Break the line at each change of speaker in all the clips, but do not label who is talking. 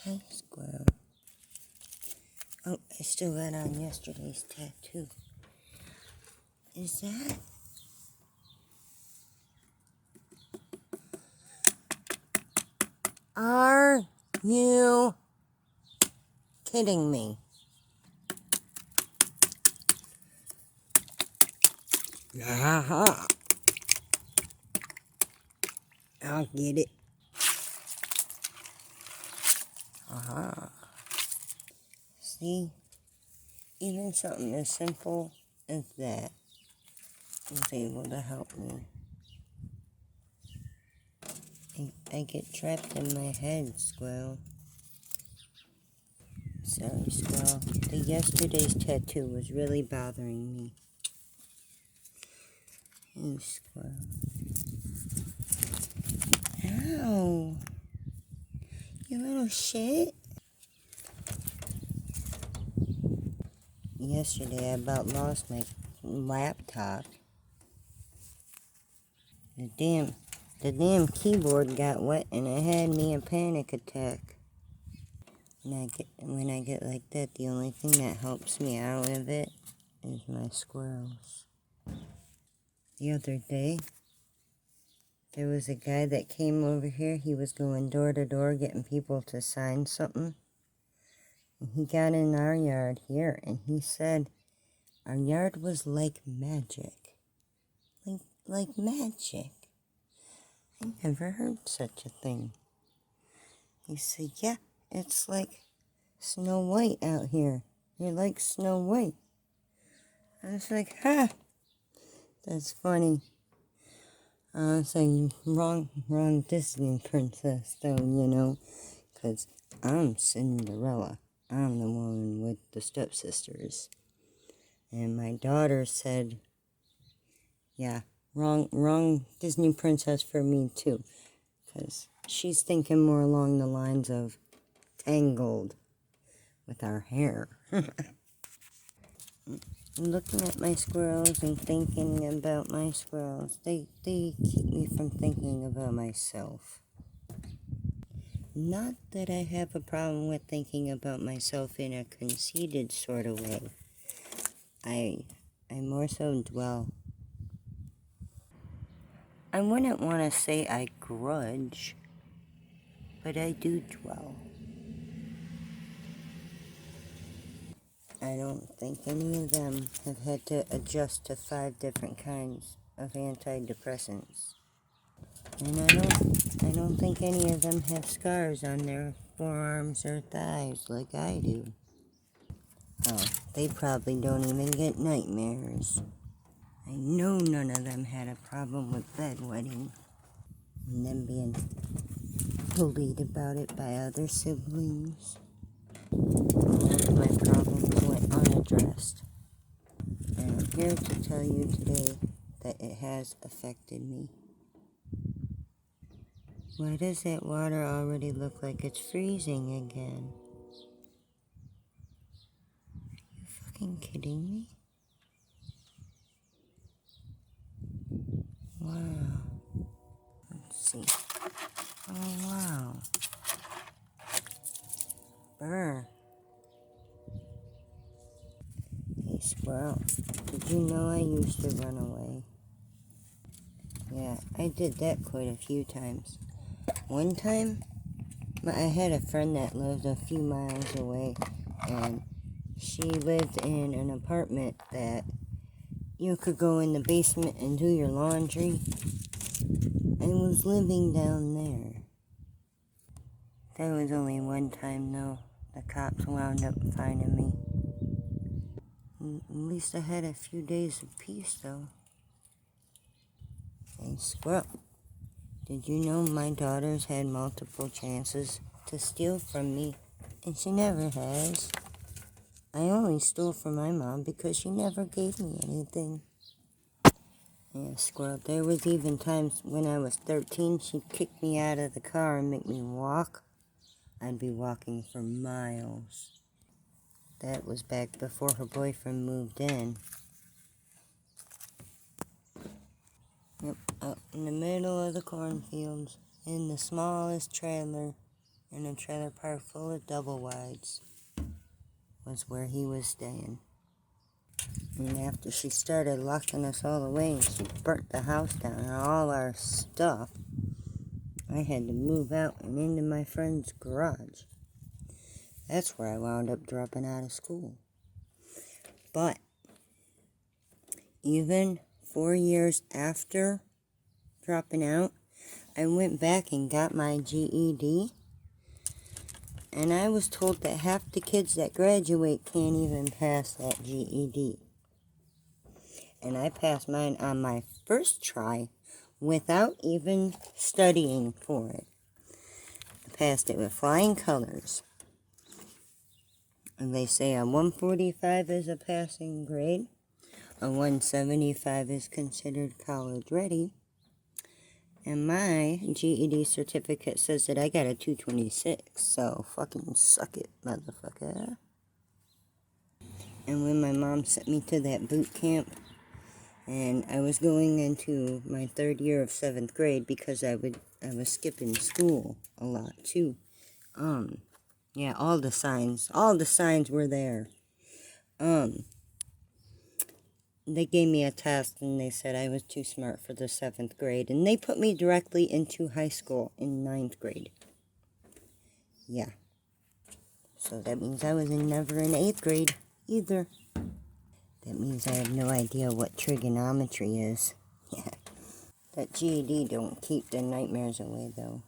Hi, Squirrel. Oh, I still got on yesterday's tattoo. Is that? Are you kidding me? Aha. I'll get it. Aha. See? Even something as simple as that was able to help me. I get trapped in my head, Squirrel. Sorry, Squirrel. The yesterday's tattoo was really bothering me. You Squirrel. Ow! You little shit. Yesterday I about lost my laptop. The damn keyboard got wet and it had me a panic attack. When I get like that, the only thing that helps me out of it is my squirrels. The other day, there was a guy that came over here. He was going door to door getting people to sign something. And he got in our yard here and he said our yard was like magic. Like magic. I never heard such a thing. He said, yeah, it's like Snow White out here. You're like Snow White. I was like, ha, that's funny. So wrong Disney princess, though, you know, 'cause I'm Cinderella. I'm the one with the stepsisters. And my daughter said, yeah, wrong Disney princess for me, too, 'cause she's thinking more along the lines of Tangled with our hair. Looking at my squirrels and thinking about my squirrels, they keep me from thinking about myself. Not that I have a problem with thinking about myself in a conceited sort of way. I more so dwell. I wouldn't want to say I grudge, but I do dwell. I don't think any of them have had to adjust to 5 different kinds of antidepressants. And I don't think any of them have scars on their forearms or thighs like I do. Oh, they probably don't even get nightmares. I know none of them had a problem with bedwetting and them being bullied about it by other siblings. All of my problems went unaddressed. And I'm here to tell you today that it has affected me. Why does that water already look like it's freezing again? Are you fucking kidding me? Wow. Let's see. Oh, wow. Brr. Hey, Squirrel. Did you know I used to run away? Yeah, I did that quite a few times. One time, I had a friend that lived a few miles away, and she lived in an apartment that you could go in the basement and do your laundry. I was living down there. That was only one time, though. The cops wound up finding me. At least I had a few days of peace, though. Hey, Squirrel, did you know my daughter's had multiple chances to steal from me, and she never has? I only stole from my mom because she never gave me anything. Yeah, Squirrel, there was even times when I was 13, she'd kick me out of the car and make me walk. I'd be walking for miles. That was back before her boyfriend moved in. Yep, out in the middle of the cornfields, in the smallest trailer in a trailer park full of double wides was where he was staying. And after she started locking us all away and she burnt the house down and all our stuff, I had to move out and into my friend's garage. That's where I wound up dropping out of school. But even 4 years after dropping out, I went back and got my GED. And I was told that half the kids that graduate can't even pass that GED. And I passed mine on my first try without even studying for it. I passed it with flying colors. And they say a 145 is a passing grade. A 175 is considered college ready. And my GED certificate says that I got a 226. So fucking suck it, motherfucker. And when my mom sent me to that boot camp, and I was going into my 3rd year of 7th grade because I was skipping school a lot too. Yeah, all the signs were there. They gave me a test and they said I was too smart for the 7th grade, and they put me directly into high school in 9th grade. Yeah. So that means I was never in 8th grade either. That means I have no idea what trigonometry is. Yeah. That GED don't keep the nightmares away, though.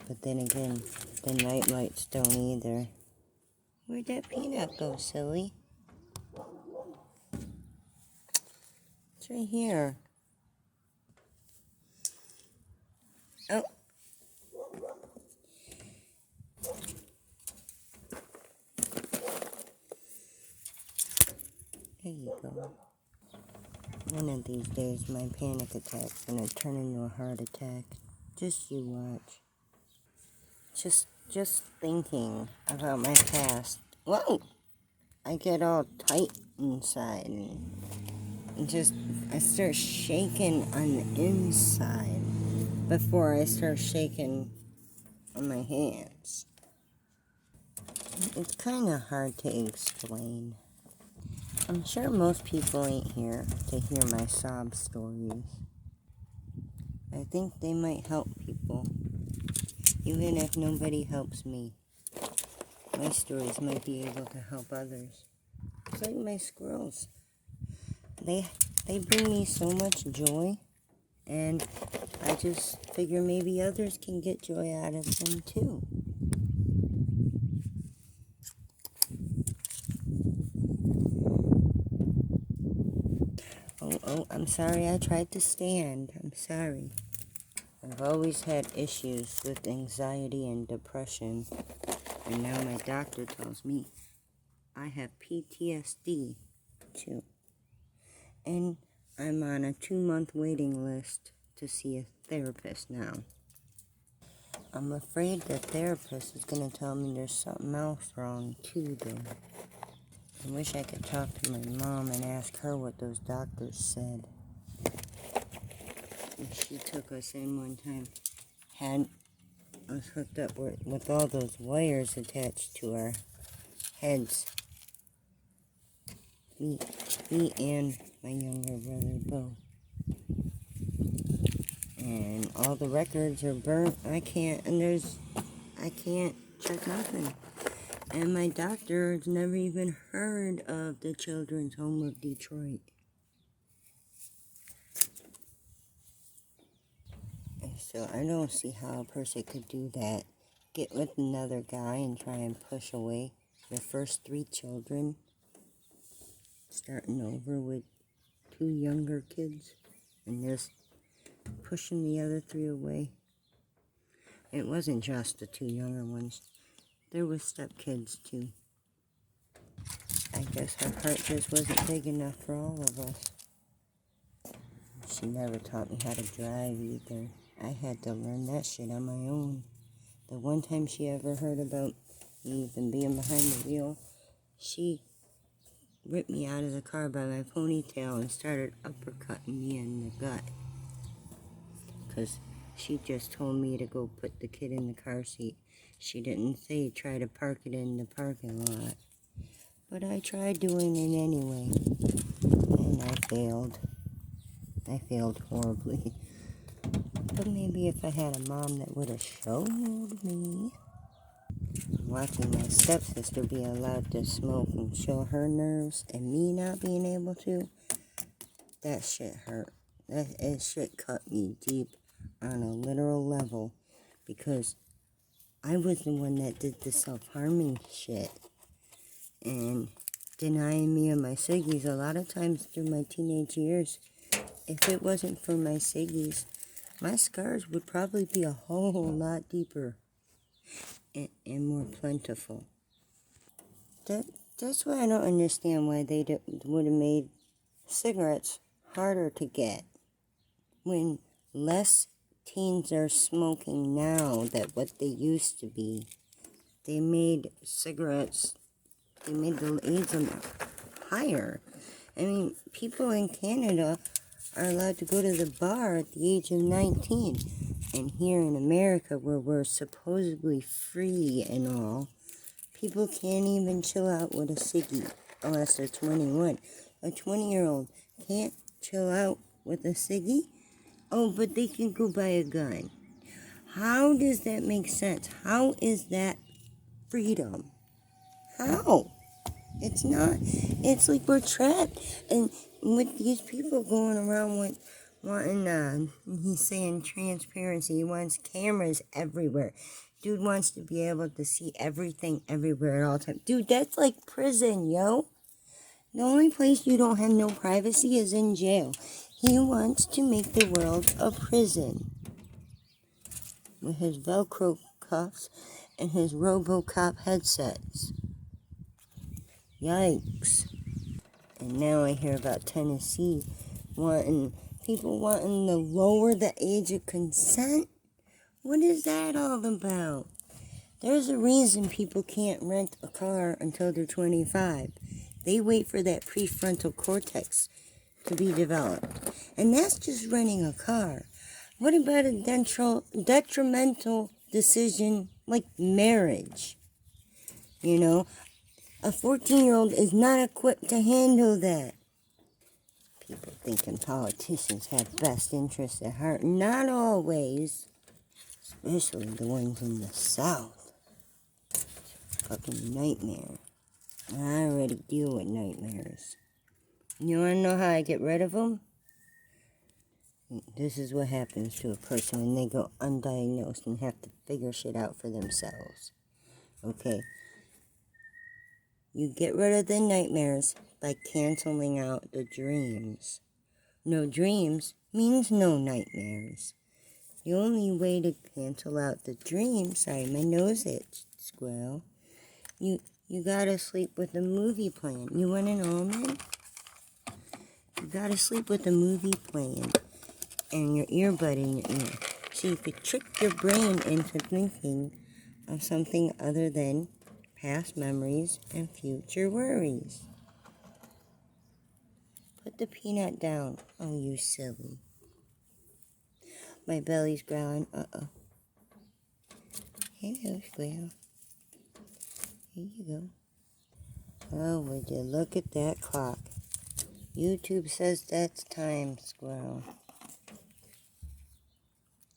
But then again, the night lights don't either. Where'd that peanut go, silly? It's right here. Oh. There you go. One of these days, my panic attack's gonna turn into a heart attack. Just you watch. Just thinking about my past. Whoa! I get all tight inside and I start shaking on the inside before I start shaking on my hands. It's kind of hard to explain. I'm sure most people ain't here to hear my sob stories. I think they might help people, even if nobody helps me. My stories might be able to help others. It's like my squirrels. They bring me so much joy, and I just figure maybe others can get joy out of them too. Oh, I'm sorry I tried to stand. I'm sorry. I've always had issues with anxiety and depression, and now my doctor tells me I have PTSD too. And I'm on a 2-month waiting list to see a therapist now. I'm afraid the therapist is going to tell me there's something else wrong too, though. I wish I could talk to my mom and ask her what those doctors said. She took us in one time, had us hooked up with all those wires attached to our heads. Me and my younger brother both. And all the records are burnt. I can't check nothing. And my doctor has never even heard of the Children's Home of Detroit. So I don't see how a person could do that. Get with another guy and try and push away the first 3 children, starting over with 2 younger kids, and just pushing the other 3 away. It wasn't just the 2 younger ones. There was stepkids too. I guess her heart just wasn't big enough for all of us. She never taught me how to drive either. I had to learn that shit on my own. The one time she ever heard about me even being behind the wheel, she ripped me out of the car by my ponytail and started uppercutting me in the gut. Because she just told me to go put the kid in the car seat. She didn't say try to park it in the parking lot. But I tried doing it anyway. And I failed. I failed horribly. But maybe if I had a mom that would have showed me. Watching my stepsister be allowed to smoke and show her nerves and me not being able to, that shit hurt. That shit cut me deep on a literal level because I was the one that did the self-harming shit and denying me of my ciggies a lot of times through my teenage years. If it wasn't for my ciggies, my scars would probably be a whole lot deeper and more plentiful. That's why I don't understand why they would have made cigarettes harder to get when less teens are smoking now than what they used to be. They made cigarettes, they made the age limit higher. I mean, people in Canada are allowed to go to the bar at the age of 19. And here in America, where we're supposedly free and all, people can't even chill out with a ciggy unless they're 21. A 20-year-old can't chill out with a ciggy? Oh, but they can go buy a gun. How does that make sense? How is that freedom? How? It's not. It's like we're trapped. And with these people going around with wanting, he's saying transparency. He wants cameras everywhere. Dude wants to be able to see everything everywhere at all times. Dude, that's like prison, yo. The only place you don't have no privacy is in jail. He wants to make the world a prison. With his Velcro cuffs and his RoboCop headsets. Yikes. And now I hear about Tennessee people wanting to lower the age of consent. What is that all about? There's a reason people can't rent a car until they're 25. They wait for that prefrontal cortex to be developed. And that's just renting a car. What about a detrimental decision like marriage? You know, a 14-year-old is not equipped to handle that. People thinking politicians have best interests at heart. Not always. Especially the ones in the South. Fucking nightmare. I already deal with nightmares. You want to know how I get rid of them? This is what happens to a person when they go undiagnosed and have to figure shit out for themselves. Okay? You get rid of the nightmares by canceling out the dreams. No dreams means no nightmares. The only way to cancel out the dreams, sorry, my nose itched, Squirrel. You gotta sleep with a movie playing. You want an almond? You gotta sleep with a movie playing and your earbud in your ear. So you could trick your brain into thinking of something other than past memories and future worries. Put the peanut down. Oh, you silly. My belly's growling. Uh-oh. Hello, Squirrel. Here you go. Oh, would you look at that clock? YouTube says that's time, Squirrel.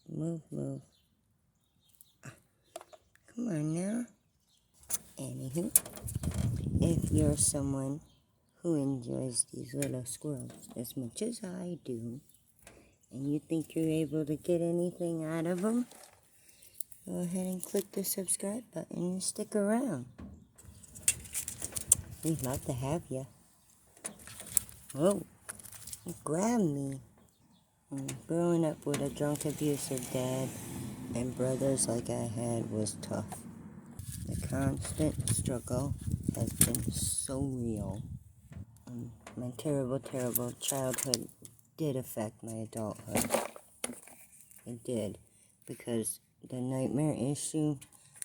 Move, move. Come on now. Anywho, if you're someone who enjoys these little squirrels as much as I do, and you think you're able to get anything out of them, go ahead and click the subscribe button and stick around. We'd love to have you. Whoa, you grabbed me. Growing up with a drunk, abusive dad and brothers like I had was tough. The constant struggle has been so real. My terrible, terrible childhood did affect my adulthood. It did. Because the nightmare issue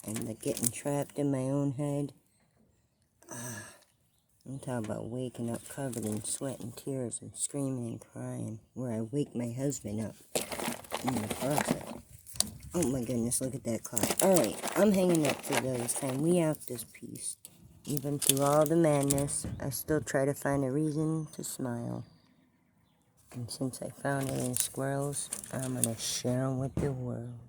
and the getting trapped in my own head. I'm talking about waking up covered in sweat and tears and screaming and crying. Where I wake my husband up in the process. Oh my goodness, look at that clock. Alright, I'm hanging up for this time. We out this piece. Even through all the madness, I still try to find a reason to smile. And since I found it in Squirrels, I'm gonna share them with the world.